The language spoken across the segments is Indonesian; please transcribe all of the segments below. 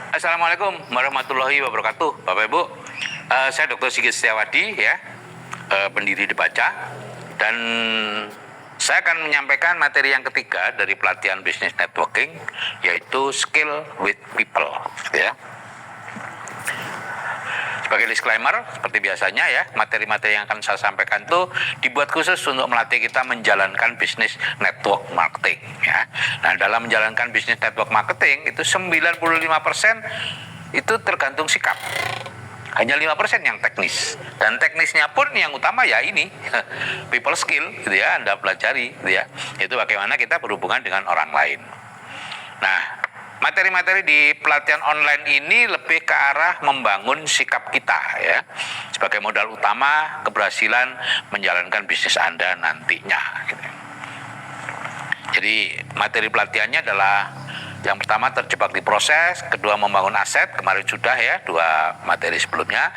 Assalamualaikum warahmatullahi wabarakatuh, Bapak Ibu. Saya Dr. Sigit Setiawadi, ya, pendiri Dibaca, dan saya akan menyampaikan materi yang ketiga dari pelatihan Business Networking, yaitu Skill with People, ya. Sebagai disclaimer, seperti biasanya ya, materi-materi yang akan saya sampaikan itu dibuat khusus untuk melatih kita menjalankan bisnis network marketing, ya. Nah, dalam menjalankan bisnis network marketing itu 95% itu tergantung sikap. Hanya 5% yang teknis. Dan teknisnya pun yang utama ya ini, people skill, gitu ya, Anda pelajari, gitu ya. Itu bagaimana kita berhubungan dengan orang lain. Nah, materi-materi di pelatihan online ini lebih ke arah membangun sikap kita, ya, sebagai modal utama keberhasilan menjalankan bisnis Anda nantinya, gitu. Jadi materi pelatihannya adalah yang pertama terjebak di proses, kedua membangun aset, kemarin sudah ya 2 materi sebelumnya.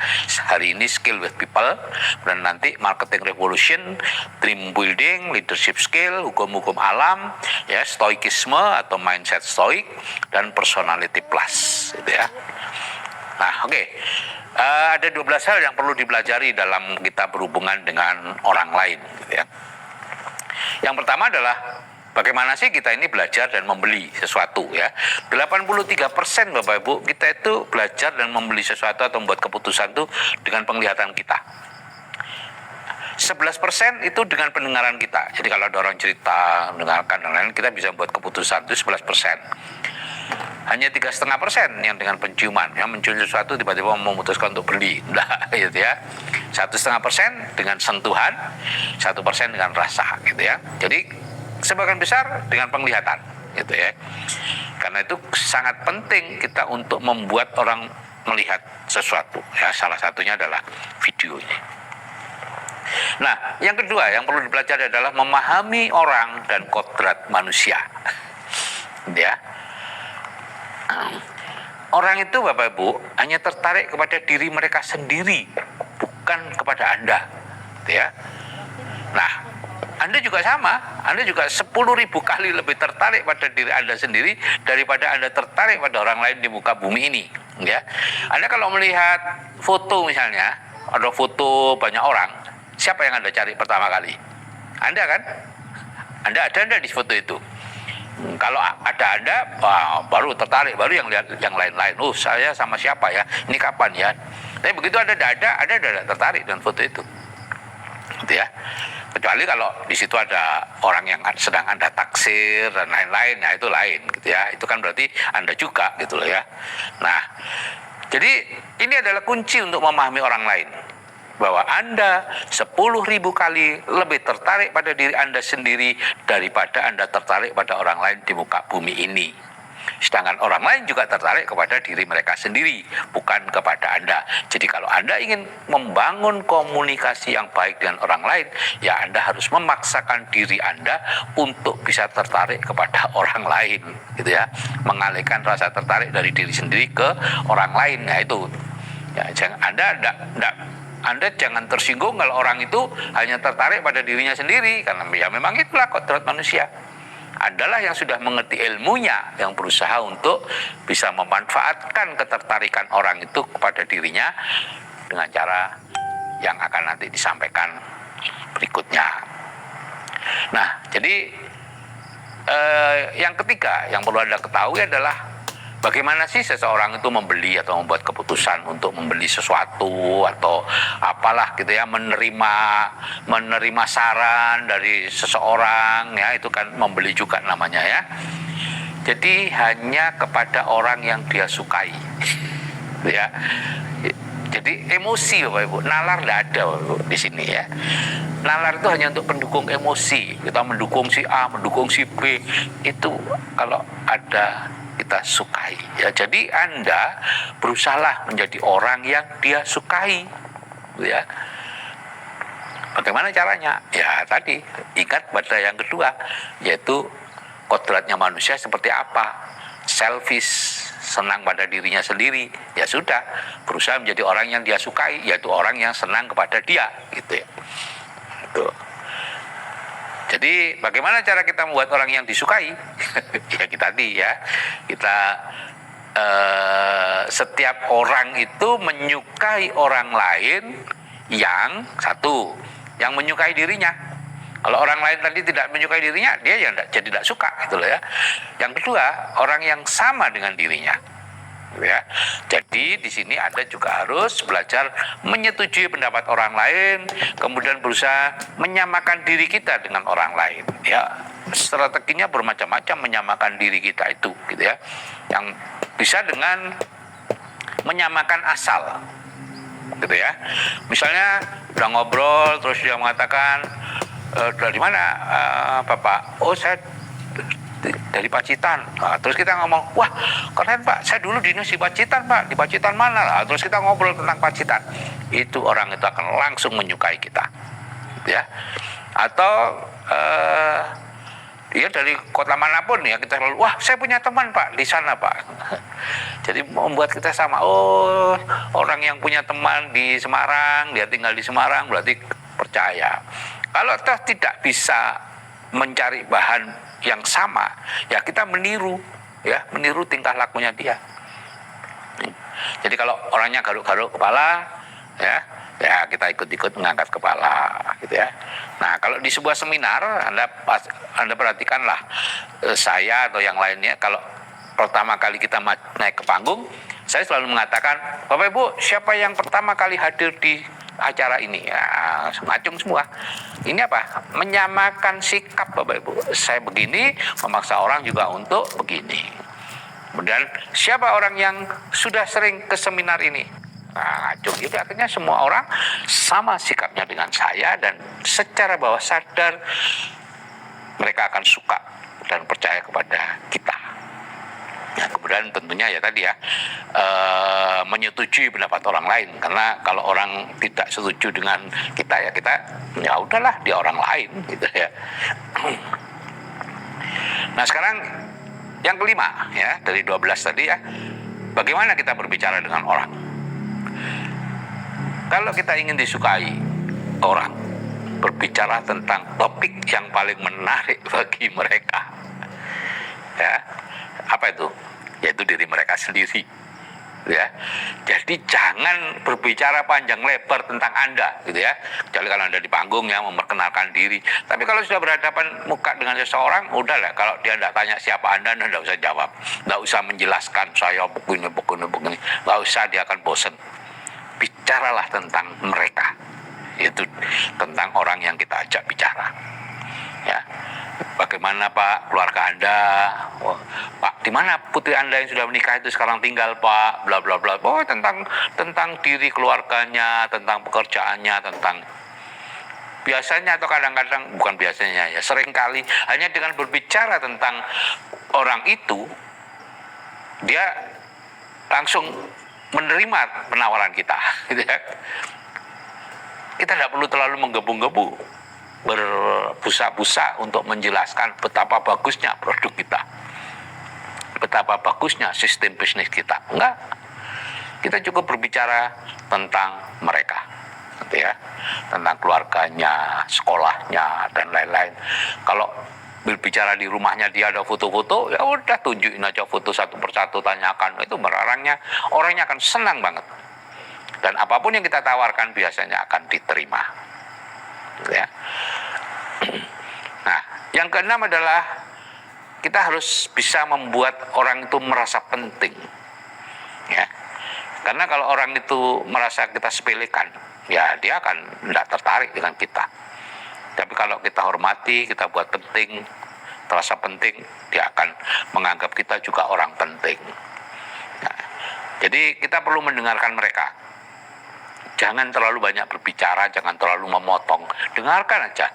Hari ini skill with people, dan nanti marketing revolution, dream building, leadership skill, hukum-hukum alam, ya, stoikisme atau mindset stoik, dan personality plus, gitu ya. Nah, oke. Ada 12 hal yang perlu dipelajari dalam kita berhubungan dengan orang lain, gitu ya. Yang pertama adalah bagaimana sih kita ini belajar dan membeli sesuatu, ya. 83% Bapak Ibu kita itu belajar dan membeli sesuatu atau membuat keputusan itu dengan penglihatan kita. 11% itu dengan pendengaran kita. Jadi kalau ada orang cerita, mendengarkan dan lain-lain, kita bisa membuat keputusan, itu 11%. Hanya 3,5% yang dengan penciuman, yang mencium sesuatu tiba-tiba memutuskan untuk beli, nah, gitu ya. 1,5% dengan sentuhan, 1% dengan rasa, gitu ya. Jadi sebagian besar dengan penglihatan, gitu ya. Karena itu sangat penting kita untuk membuat orang melihat sesuatu, ya. Salah satunya adalah video ini. Nah, yang kedua yang perlu dipelajari adalah memahami orang dan kodrat manusia, ya. Orang itu Bapak Ibu hanya tertarik kepada diri mereka sendiri, bukan kepada Anda, gitu ya. Nah, Anda juga sama, Anda juga 10.000 kali lebih tertarik pada diri Anda sendiri daripada Anda tertarik pada orang lain di muka bumi ini, ya. Anda kalau melihat foto misalnya, ada foto banyak orang, siapa yang Anda cari pertama kali? Anda kan? Anda ada di foto itu. Kalau ada Anda, baru tertarik, baru yang lihat yang lain-lain. Oh, saya sama siapa ya? Ini kapan ya? Tapi begitu Anda tidak tertarik dengan foto itu, gitu ya. Kecuali kalau di situ ada orang yang sedang Anda taksir dan lain-lain, ya itu lain, gitu ya. Itu kan berarti Anda juga, gitu loh ya. Nah, jadi ini adalah kunci untuk memahami orang lain, bahwa Anda 10.000 kali lebih tertarik pada diri Anda sendiri daripada Anda tertarik pada orang lain di muka bumi ini. Sedangkan orang lain juga tertarik kepada diri mereka sendiri, bukan kepada Anda. Jadi kalau Anda ingin membangun komunikasi yang baik dengan orang lain, ya Anda harus memaksakan diri Anda untuk bisa tertarik kepada orang lain, gitu ya. Mengalihkan rasa tertarik dari diri sendiri ke orang lain, ya itu. Ya, Anda jangan tersinggung kalau orang itu hanya tertarik pada dirinya sendiri, karena ya memang itulah kodrat manusia. Adalah yang sudah mengerti ilmunya, yang berusaha untuk bisa memanfaatkan ketertarikan orang itu kepada dirinya dengan cara yang akan nanti disampaikan berikutnya. Nah, jadi yang ketiga yang perlu Anda ketahui adalah bagaimana sih seseorang itu membeli atau membuat keputusan untuk membeli sesuatu atau apalah, gitu ya, menerima saran dari seseorang, ya, itu kan membeli juga namanya, ya. Jadi hanya kepada orang yang dia sukai, ya. Jadi emosi Bapak Ibu, nalar tidak ada Bapak Ibu di sini, ya. Nalar itu hanya untuk pendukung emosi. Kita mendukung si A, mendukung si B, itu kalau ada kita sukai, ya. Jadi Anda berusahalah menjadi orang yang dia sukai, ya. Bagaimana caranya? Ya tadi, ingat pada yang kedua, yaitu kodratnya manusia seperti apa. Selfish, senang pada dirinya sendiri, ya sudah, berusaha menjadi orang yang dia sukai, yaitu orang yang senang kepada dia, gitu ya. Itu. Jadi bagaimana cara kita membuat orang yang disukai? Ya kita setiap orang itu menyukai orang lain yang satu, yang menyukai dirinya. Kalau orang lain tadi tidak menyukai dirinya, dia ya jadi tidak suka gitu loh ya. Yang kedua, orang yang sama dengan dirinya. Gitu ya. Jadi di sini Anda juga harus belajar menyetujui pendapat orang lain, kemudian berusaha menyamakan diri kita dengan orang lain. Ya, strateginya bermacam-macam menyamakan diri kita itu, gitu ya. Yang bisa dengan menyamakan asal, gitu ya. Misalnya udah ngobrol, terus dia mengatakan, dari mana Bapak? Oh, saya dari Pacitan. Nah, terus kita ngomong, wah keren Pak, saya dulu dinas di Pacitan Pak. Di Pacitan mana lah? Terus kita ngobrol tentang Pacitan. Itu orang itu akan langsung menyukai kita, ya. Atau dia dari kota manapun ya, kita selalu, wah saya punya teman Pak di sana Pak. Jadi membuat kita sama. Oh, orang yang punya teman di Semarang, dia tinggal di Semarang, berarti percaya. Kalau toh tidak bisa mencari bahan yang sama, ya kita meniru, ya meniru tingkah lakunya dia. Jadi kalau orangnya garuk-garuk kepala, ya kita ikut-ikut mengangkat kepala, gitu ya. Nah kalau di sebuah seminar, Anda perhatikanlah, saya atau yang lainnya, kalau pertama kali kita naik ke panggung, saya selalu mengatakan, Bapak Ibu, siapa yang pertama kali hadir di acara ini? Ya, ngacung semua. Ini apa? Menyamakan sikap Bapak Ibu. Saya begini, memaksa orang juga untuk begini. Kemudian siapa orang yang sudah sering ke seminar ini? Nah, ngacung. Jadi akhirnya semua orang sama sikapnya dengan saya, dan secara bawah sadar mereka akan suka dan percaya kepada kita. Nah, kemudian tentunya ya tadi ya, menyetujui pendapat orang lain, karena kalau orang tidak setuju dengan kita ya udahlah, dia orang lain gitu ya. Nah sekarang yang kelima ya, dari 12 tadi ya, bagaimana kita berbicara dengan orang. Kalau kita ingin disukai orang, berbicara tentang topik yang paling menarik bagi mereka, ya apa itu? Yaitu diri mereka sendiri, ya. Jadi jangan berbicara panjang lebar tentang Anda, gitu ya. Kecuali kalau Anda di panggung ya, memperkenalkan diri. Tapi kalau sudah berhadapan muka dengan seseorang, udahlah. Kalau dia tidak tanya siapa Anda tidak usah jawab, tidak usah menjelaskan saya begini. Tidak usah, dia akan bosan. Bicaralah tentang mereka, itu tentang orang yang kita ajak bicara, ya. Bagaimana Pak keluarga Anda? Oh, Pak, di mana putri Anda yang sudah menikah itu sekarang tinggal Pak? Bla bla bla. Oh, tentang diri keluarganya, tentang pekerjaannya, tentang, biasanya atau kadang-kadang bukan biasanya ya, seringkali hanya dengan berbicara tentang orang itu, dia langsung menerima penawaran kita, gitu ya. Kita tidak perlu terlalu menggebu-gebu, berbusa-busa untuk menjelaskan betapa bagusnya produk kita, betapa bagusnya sistem bisnis kita. Enggak, kita cukup berbicara tentang mereka, gitu ya, tentang keluarganya, sekolahnya, dan lain-lain. Kalau berbicara di rumahnya dia ada foto-foto, ya udah tunjukin aja foto satu persatu, tanyakan, itu orangnya akan senang banget, dan apapun yang kita tawarkan biasanya akan diterima, gitu ya. Nah, yang keenam adalah kita harus bisa membuat orang itu merasa penting, ya. Karena kalau orang itu merasa kita sepelekan, ya dia akan tidak tertarik dengan kita. Tapi kalau kita hormati, kita buat penting, terasa penting, dia akan menganggap kita juga orang penting. Nah, jadi kita perlu mendengarkan mereka. Jangan terlalu banyak berbicara, jangan terlalu memotong. Dengarkan aja.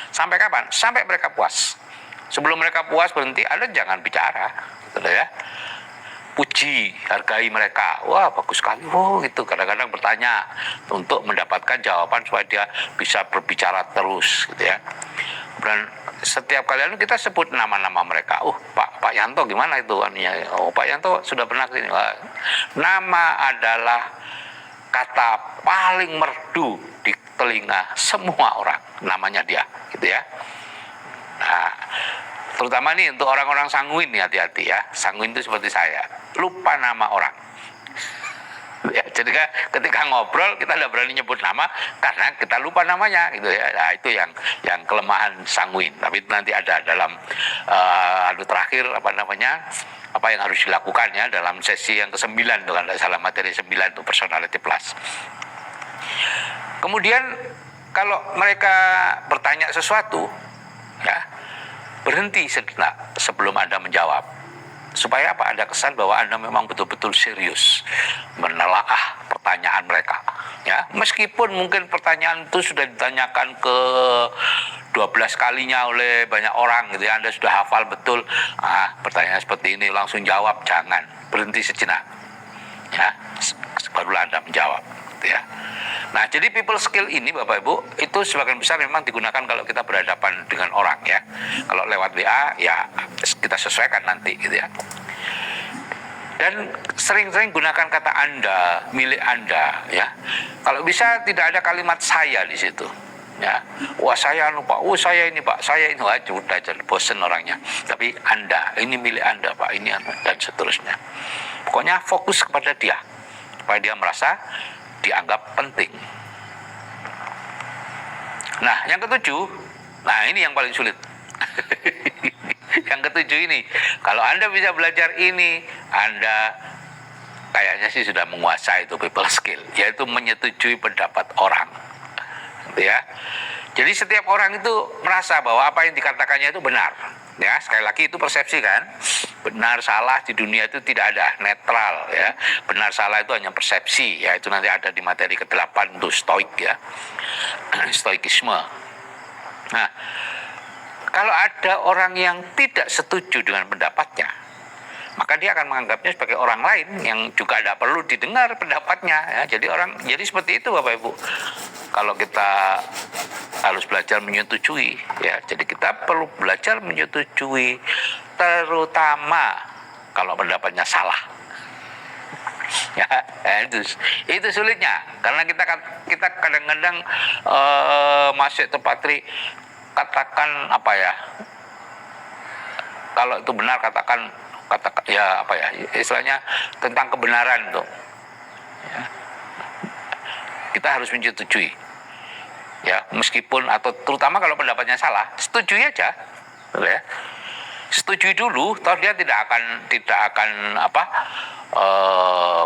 Sampai kapan? Sampai mereka puas. Sebelum mereka puas berhenti, Anda jangan bicara, gitu ya. Puji, hargai mereka. Wah, bagus sekali. Wow, gitu. Kadang-kadang bertanya untuk mendapatkan jawaban supaya dia bisa berbicara terus, gitu ya. Dan setiap kali kita sebut nama-nama mereka. Pak Yanto gimana itu? Oh, Pak Yanto sudah pernah kesini. Nama adalah kata paling merdu di telinga semua orang, namanya dia, gitu ya. Nah, terutama nih untuk orang-orang sanguin nih, hati-hati ya. Sanguin itu seperti saya, lupa nama orang. Ya, jadi ketika ngobrol kita tidak berani nyebut nama karena kita lupa namanya gitu ya. Nah, itu yang kelemahan sanguin. Tapi nanti ada dalam terakhir apa yang harus dilakukan ya dalam sesi yang ke-9 kalau tidak salah, materi 9 itu personality plus. Kemudian kalau mereka bertanya sesuatu ya, berhenti sejenak sebelum Anda menjawab. Supaya apa? Ada kesan bahwa Anda memang betul-betul serius menelaah pertanyaan mereka. Ya, meskipun mungkin pertanyaan itu sudah ditanyakan ke 12 kalinya oleh banyak orang gitu ya, Anda sudah hafal betul. Pertanyaan seperti ini langsung jawab, jangan. Berhenti sejenak. Ya, barulah Anda menjawab gitu ya. Nah, jadi people skill ini Bapak Ibu itu sebagian besar memang digunakan kalau kita berhadapan dengan orang ya. Kalau lewat WA ya kita sesuaikan nanti gitu ya. Dan sering-sering gunakan kata Anda, milik Anda ya. Kalau bisa tidak ada kalimat saya di situ. Ya, wah saya lupa, saya ini Pak, saya ini, wah sudah jadi bosen orangnya. Tapi Anda, ini milik Anda Pak, ini dan seterusnya. Pokoknya fokus kepada dia, supaya dia merasa dianggap penting. Nah, yang ketujuh, nah ini yang paling sulit. Yang ketujuh ini, kalau Anda bisa belajar ini, Anda kayaknya sih sudah menguasai itu people skill, yaitu menyetujui pendapat orang. Gitu ya. Jadi setiap orang itu merasa bahwa apa yang dikatakannya itu benar. Ya, sekali lagi itu persepsi kan. Benar salah di dunia itu tidak ada, netral ya. Benar salah itu hanya persepsi ya. Itu nanti ada di materi ke-8 untuk stoik ya. Stoikisme. Nah, kalau ada orang yang tidak setuju dengan pendapatnya, maka dia akan menganggapnya sebagai orang lain yang juga tidak perlu didengar pendapatnya ya. Jadi seperti itu Bapak Ibu. Kalau kita harus belajar menyetujui ya. Jadi kita perlu belajar menyetujui, terutama kalau pendapatnya salah. Ya, itu sulitnya karena kita kadang-kadang masuk tempat katakan apa ya? Kalau itu benar katakan ya apa ya? Istilahnya tentang kebenaran tuh. Ya. Kita harus menyetujui. Ya, meskipun atau terutama kalau pendapatnya salah, setujui aja. Ya. Setujui dulu, toh dia tidak akan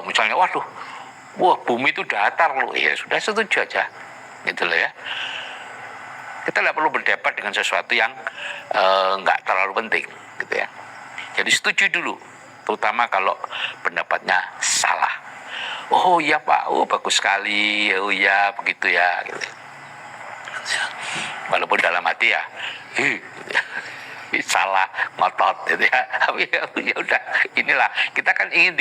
misalnya wah bumi itu datar loh. Ya sudah setuju aja. Gitu loh ya. Kita tidak perlu berdebat dengan sesuatu yang nggak terlalu penting gitu ya. Jadi setuju dulu, terutama kalau pendapatnya salah. Oh iya Pak, bagus sekali, oh iya begitu ya gitu. Walaupun dalam hati ya salah, ngotot gitu ya. Tapi ya udah, inilah kita kan ingin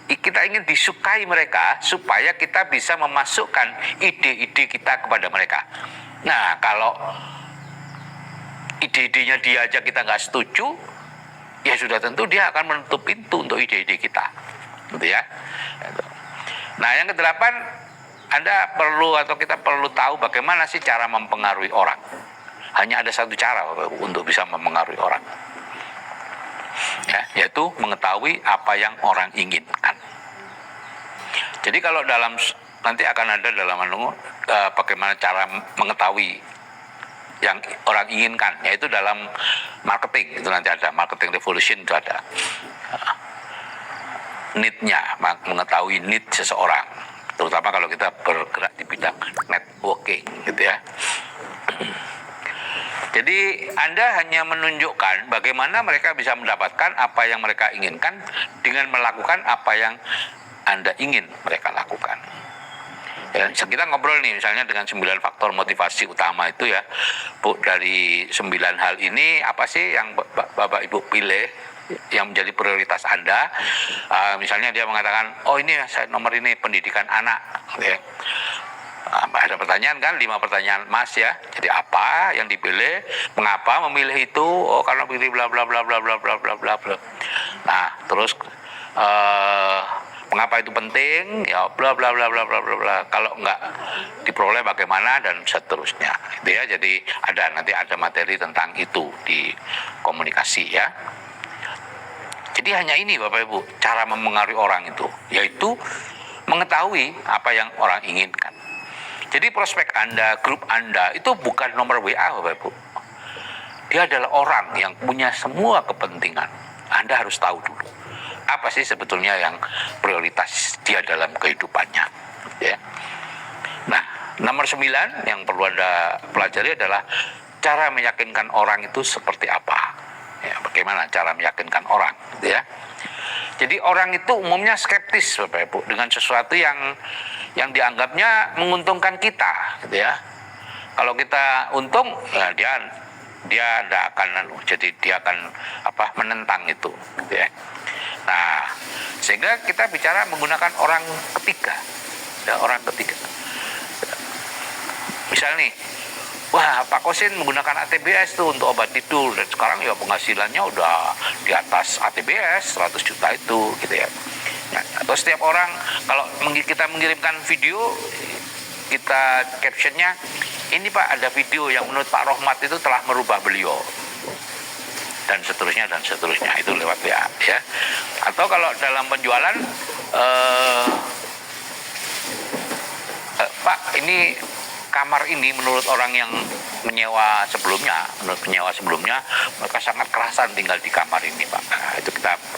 kita ingin disukai mereka supaya kita bisa memasukkan ide-ide kita kepada mereka. Nah, kalau ide-idenya dia aja kita nggak setuju, ya sudah tentu dia akan menutup pintu untuk ide-ide kita, gitu ya. Nah, yang ke-8, Anda perlu atau kita perlu tahu bagaimana sih cara mempengaruhi orang. Hanya ada satu cara untuk bisa mempengaruhi orang, ya, yaitu mengetahui apa yang orang inginkan. Jadi kalau nanti akan ada dalam bagaimana cara mengetahui yang orang inginkan, yaitu dalam marketing. Itu nanti ada marketing revolution, itu ada need-nya, mengetahui need seseorang, terutama kalau kita bergerak di bidang networking gitu ya. Jadi Anda hanya menunjukkan bagaimana mereka bisa mendapatkan apa yang mereka inginkan dengan melakukan apa yang Anda ingin mereka lakukan. Ya, kita ngobrol nih misalnya dengan 9 faktor motivasi utama itu ya, Bu, dari 9 hal ini apa sih yang Bapak Ibu pilih yang menjadi prioritas Anda? Misalnya dia mengatakan, oh ini saya nomor ini pendidikan anak ya. Ada pertanyaan kan, 5 pertanyaan Mas ya. Jadi apa yang dipilih, mengapa memilih itu? Oh karena pilih bla bla bla bla bla bla bla bla bla. Nah terus mengapa itu penting? Ya bla bla bla bla bla bla bla. Kalau nggak diperoleh bagaimana dan seterusnya. Itu ya. Jadi nanti ada materi tentang itu di komunikasi ya. Jadi hanya ini Bapak Ibu cara mempengaruhi orang itu, yaitu mengetahui apa yang orang inginkan. Jadi prospek Anda, grup Anda itu bukan nomor WA, Bapak Ibu. Dia adalah orang yang punya semua kepentingan. Anda harus tahu dulu apa sih sebetulnya yang prioritas dia dalam kehidupannya, ya. Nah, nomor 9 yang perlu Anda pelajari adalah cara meyakinkan orang itu seperti apa. Ya, bagaimana cara meyakinkan orang, gitu ya. Jadi orang itu umumnya skeptis, Bapak Ibu, dengan sesuatu yang dianggapnya menguntungkan kita, gitu ya. Kalau kita untung, ya dia tidak akan, jadi dia akan menentang itu, gitu ya. Nah, sehingga kita bicara menggunakan orang ketiga, ya, orang ketiga. Misalnya nih, wah Pak Kosin menggunakan ATBS tuh untuk obat tidur, dan sekarang ya penghasilannya udah di atas ATBS 100 juta itu, gitu ya. Nah, atau setiap orang kalau kita mengirimkan video, kita captionnya, ini Pak ada video yang menurut Pak Rohmat itu telah merubah beliau, dan seterusnya itu lewat WA, ya. Atau kalau dalam penjualan, Pak ini kamar ini menurut orang yang menyewa sebelumnya, mereka sangat kerasan tinggal di kamar ini Pak. Nah, itu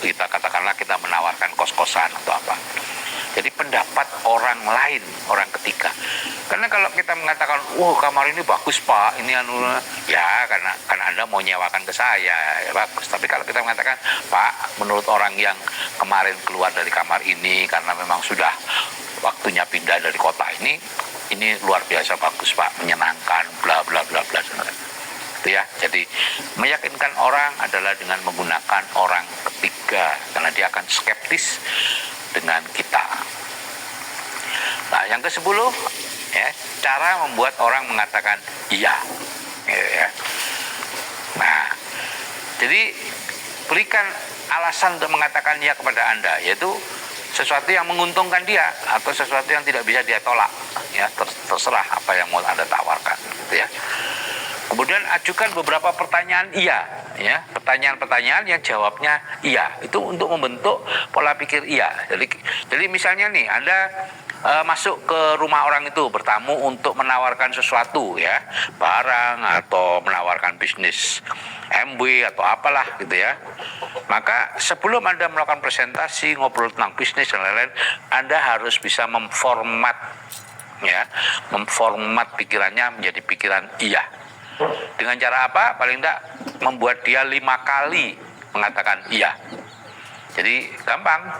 kita katakanlah kita menawarkan kos-kosan atau apa. Jadi pendapat orang lain, orang ketiga. Karena kalau kita mengatakan, kamar ini bagus Pak, ini ya karena Anda mau nyewakan ke saya, ya bagus. Tapi kalau kita mengatakan, Pak, menurut orang yang kemarin keluar dari kamar ini karena memang sudah waktunya pindah dari kota ini luar biasa bagus Pak, menyenangkan, bla bla bla bla. Itu ya. Jadi meyakinkan orang adalah dengan menggunakan orang ketiga, karena dia akan skeptis dengan kita. Nah, yang ke-10, ya, cara membuat orang mengatakan iya, ya. Nah, jadi berikan alasan untuk mengatakan iya kepada Anda, yaitu sesuatu yang menguntungkan dia atau sesuatu yang tidak bisa dia tolak, ya, terserah apa yang mau Anda tawarkan, gitu ya. Kemudian ajukan beberapa pertanyaan iya, ya, pertanyaan-pertanyaan yang jawabnya iya, itu untuk membentuk pola pikir iya. Jadi misalnya nih, Anda masuk ke rumah orang itu, bertamu untuk menawarkan sesuatu, ya, barang atau menawarkan bisnis MW atau apalah, gitu ya. Maka sebelum Anda melakukan presentasi, ngobrol tentang bisnis dan lain-lain, Anda harus bisa memformat pikirannya menjadi pikiran iya. Dengan cara apa? Paling tidak membuat dia 5 kali mengatakan iya. Jadi gampang.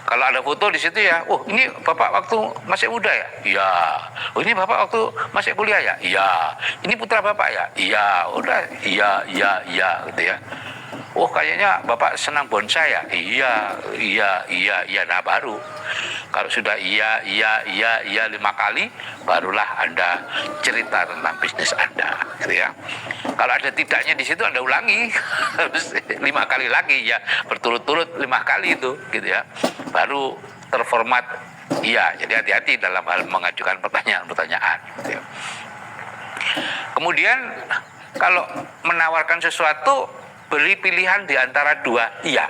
Kalau ada foto di situ ya, ini Bapak waktu masih muda ya? Iya. Ini Bapak waktu masih kuliah ya? Iya. Ini putra Bapak ya? Iya. Udah, iya, gitu ya. Kayaknya Bapak senang bonsai ya? Iya. Nah, baru. Kalau sudah iya 5 kali, barulah Anda cerita tentang bisnis Anda, gitu ya. Kalau ada tidaknya di situ, Anda ulangi 5 kali lagi, ya, berturut-turut 5 kali itu, gitu ya. Baru terformat iya. Jadi hati-hati dalam hal mengajukan pertanyaan-pertanyaan, gitu ya. Kemudian kalau menawarkan sesuatu, beri pilihan di antara 2 iya.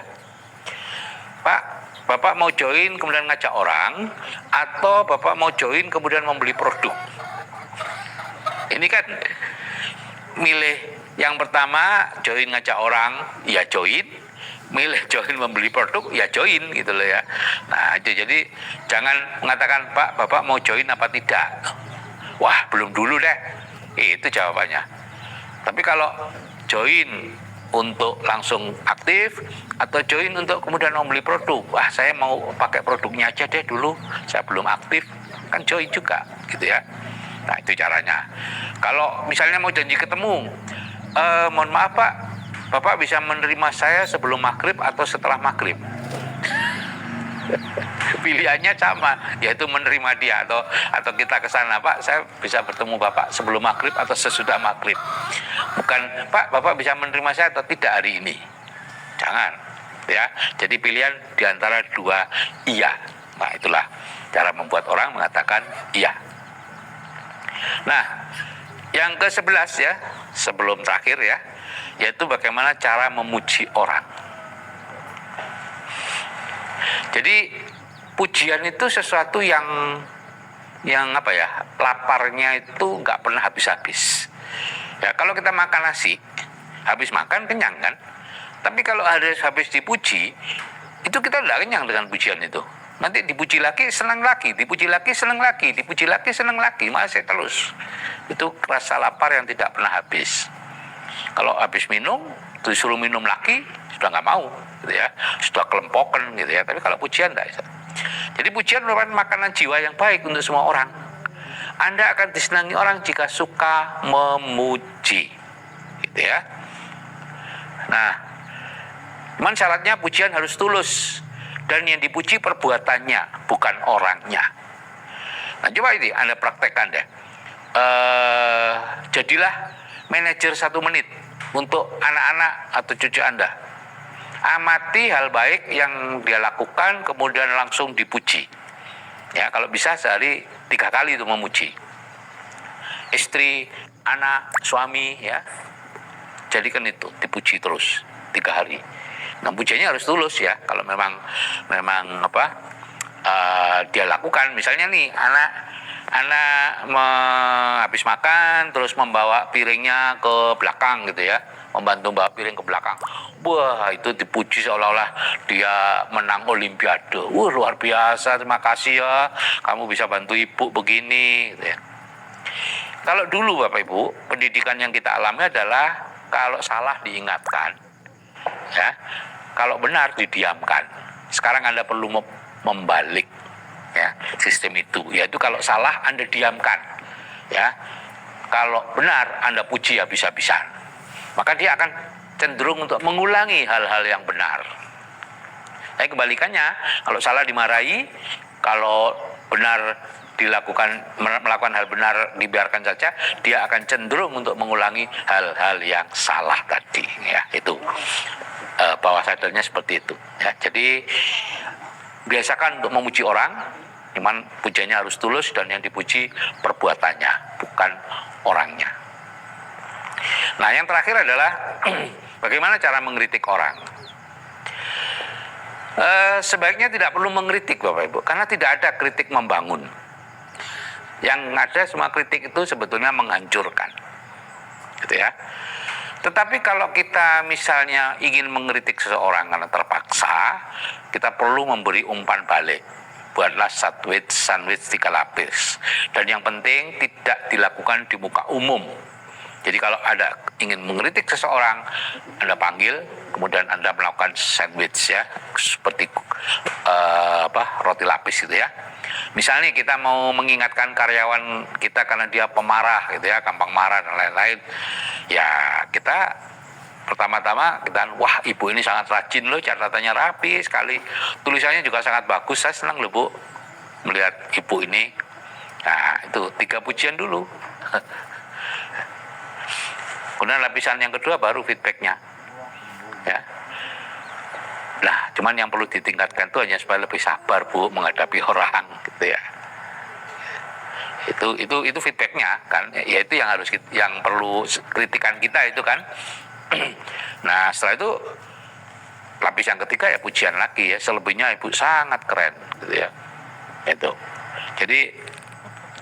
Pak, Bapak mau join kemudian ngajak orang, atau Bapak mau join kemudian membeli produk. Ini kan milih yang pertama, join ngajak orang, ya join. Milih join membeli produk, ya join, gitu loh ya. Nah, itu jadi jangan mengatakan, Pak, Bapak mau join apa tidak. Wah, belum dulu deh. Itu jawabannya. Tapi kalau join untuk langsung aktif, atau join untuk kemudian membeli produk, wah saya mau pakai produknya aja deh dulu, saya belum aktif, kan join juga, gitu ya. Nah, itu caranya. Kalau misalnya mau janji ketemu, mohon maaf Pak, Bapak bisa menerima saya sebelum maghrib atau setelah maghrib. Pilihannya sama, yaitu menerima dia, atau kita ke sana, Pak, saya bisa bertemu Bapak sebelum maghrib atau sesudah maghrib. Bukan, Pak, Bapak bisa menerima saya atau tidak hari ini. Jangan, ya. Jadi pilihan di antara 2 iya. Nah, itulah cara membuat orang mengatakan iya. Nah, yang ke-11 ya, sebelum terakhir ya, yaitu bagaimana cara memuji orang. Jadi pujian itu sesuatu yang apa ya, laparnya itu nggak pernah habis-habis. Ya, kalau kita makan nasi, habis makan kenyang kan? Tapi kalau habis dipuji, itu kita nggak kenyang dengan pujian itu. Nanti dipuji lagi, senang lagi, dipuji lagi, senang lagi, dipuji lagi, senang lagi, masih terus. Itu rasa lapar yang tidak pernah habis. Kalau habis minum, disuruh minum lagi, sudah nggak mau, gitu ya. Sudah kelempokan, gitu ya. Tapi kalau pujian enggak. Jadi pujian merupakan makanan jiwa yang baik untuk semua orang. Anda akan disenangi orang jika suka memuji, gitu ya. Nah, cuman syaratnya pujian harus tulus, dan yang dipuji perbuatannya, bukan orangnya. Nah, coba ini Anda praktekkan deh. Jadilah manajer 1 menit untuk anak-anak atau cucu Anda. Amati hal baik yang dia lakukan, kemudian langsung dipuji. Ya, kalau bisa sehari 3 kali itu memuji. Istri, anak, suami, ya. Jadikan itu dipuji terus 3 hari. Nah, pujiannya harus tulus ya. Kalau memang dia lakukan, misalnya nih anak habis makan terus membawa piringnya ke belakang gitu ya, membantu bawa piring ke belakang. Wah, itu dipuji seolah-olah dia menang olimpiade. Wah, luar biasa, terima kasih ya, kamu bisa bantu ibu begini gitu ya. Kalau dulu Bapak Ibu, pendidikan yang kita alami adalah kalau salah diingatkan, ya, kalau benar didiamkan. Sekarang Anda perlu membalik ya sistem itu, yaitu kalau salah Anda diamkan, ya, kalau benar Anda puji habis-habisan, maka dia akan cenderung untuk mengulangi hal-hal yang benar. Tapi kebalikannya, kalau salah dimarahi, kalau benar melakukan hal benar dibiarkan saja, dia akan cenderung untuk mengulangi hal-hal yang salah tadi, ya. Itu bawah sadarnya seperti itu, ya. Jadi biasakan untuk memuji orang, cuman pujiannya harus tulus, dan yang dipuji perbuatannya, bukan orangnya. Nah, yang terakhir adalah bagaimana cara mengkritik orang. Sebaiknya tidak perlu mengkritik Bapak Ibu, karena tidak ada kritik membangun. Yang ada semua kritik itu sebetulnya menghancurkan, gitu ya. Tetapi kalau kita misalnya ingin mengkritik seseorang karena terpaksa, kita perlu memberi umpan balik. Buatlah sandwich 3 lapis. Dan yang penting tidak dilakukan di muka umum. Jadi kalau Anda ingin mengkritik seseorang, Anda panggil, kemudian Anda melakukan sandwich, ya, seperti roti lapis gitu ya. Misalnya kita mau mengingatkan karyawan kita karena dia pemarah gitu ya, gampang marah dan lain-lain. Ya, kita pertama-tama kita, wah, ibu ini sangat rajin loh, catatannya rapi sekali, tulisannya juga sangat bagus, saya senang loh Bu melihat ibu ini. Nah, itu 3 pujian dulu. Kemudian lapisan yang kedua baru feedbacknya, ya. Nah, cuman yang perlu ditingkatkan itu hanya supaya lebih sabar Bu menghadapi orang, gitu ya. Itu feedbacknya kan, ya, itu yang perlu kritikan kita itu kan. Nah, setelah itu lapis yang ketiga ya pujian lagi, ya, selebihnya ibu sangat keren, gitu ya. Itu. Jadi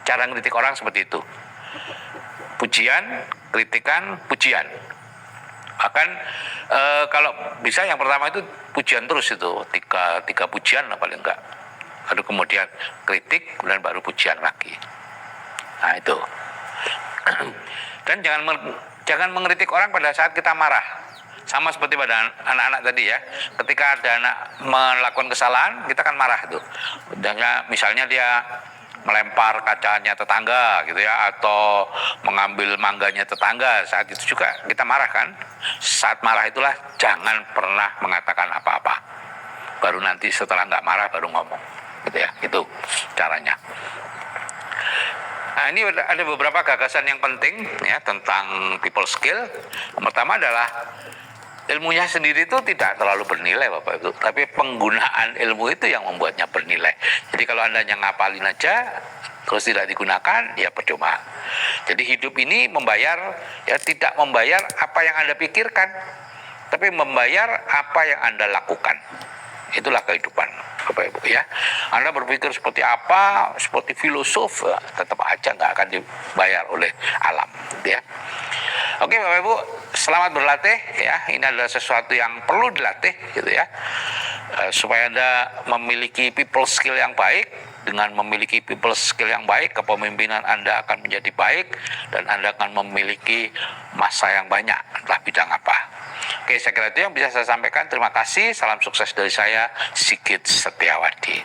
cara ngeritik orang seperti itu. Pujian, kritikan, pujian. Bahkan kalau bisa yang pertama itu pujian terus, itu tiga pujian lah paling enggak. Lalu kemudian kritik, kemudian baru pujian lagi. Nah, itu. Dan jangan mengkritik orang pada saat kita marah. Sama seperti pada anak-anak tadi ya. Ketika ada anak melakukan kesalahan, kita kan marah itu. Misalnya dia melempar kacanya tetangga gitu ya, atau mengambil mangganya tetangga, saat itu juga kita marah kan. Saat marah itulah jangan pernah mengatakan apa-apa, baru nanti setelah nggak marah baru ngomong, gitu ya. Itu caranya. Nah, ini ada beberapa gagasan yang penting ya tentang people skill. Yang pertama adalah ilmunya sendiri itu tidak terlalu bernilai Bapak Ibu, tapi penggunaan ilmu itu yang membuatnya bernilai. Jadi kalau Anda hanya ngapalin aja terus tidak digunakan, ya percuma. Jadi hidup ini tidak membayar apa yang Anda pikirkan, tapi membayar apa yang Anda lakukan. Itulah kehidupan. Bapak Ibu ya. Anda berpikir seperti apa, seperti filosof, tetap aja nggak akan dibayar oleh alam, ya. Oke Bapak Ibu, selamat berlatih ya. Ini adalah sesuatu yang perlu dilatih gitu ya. Supaya Anda memiliki people skill yang baik. Dengan memiliki people skill yang baik, kepemimpinan Anda akan menjadi baik dan Anda akan memiliki masa yang banyak, entah bidang apa. Oke, saya kira itu yang bisa saya sampaikan. Terima kasih. Salam sukses dari saya, Sigit Setiawadi.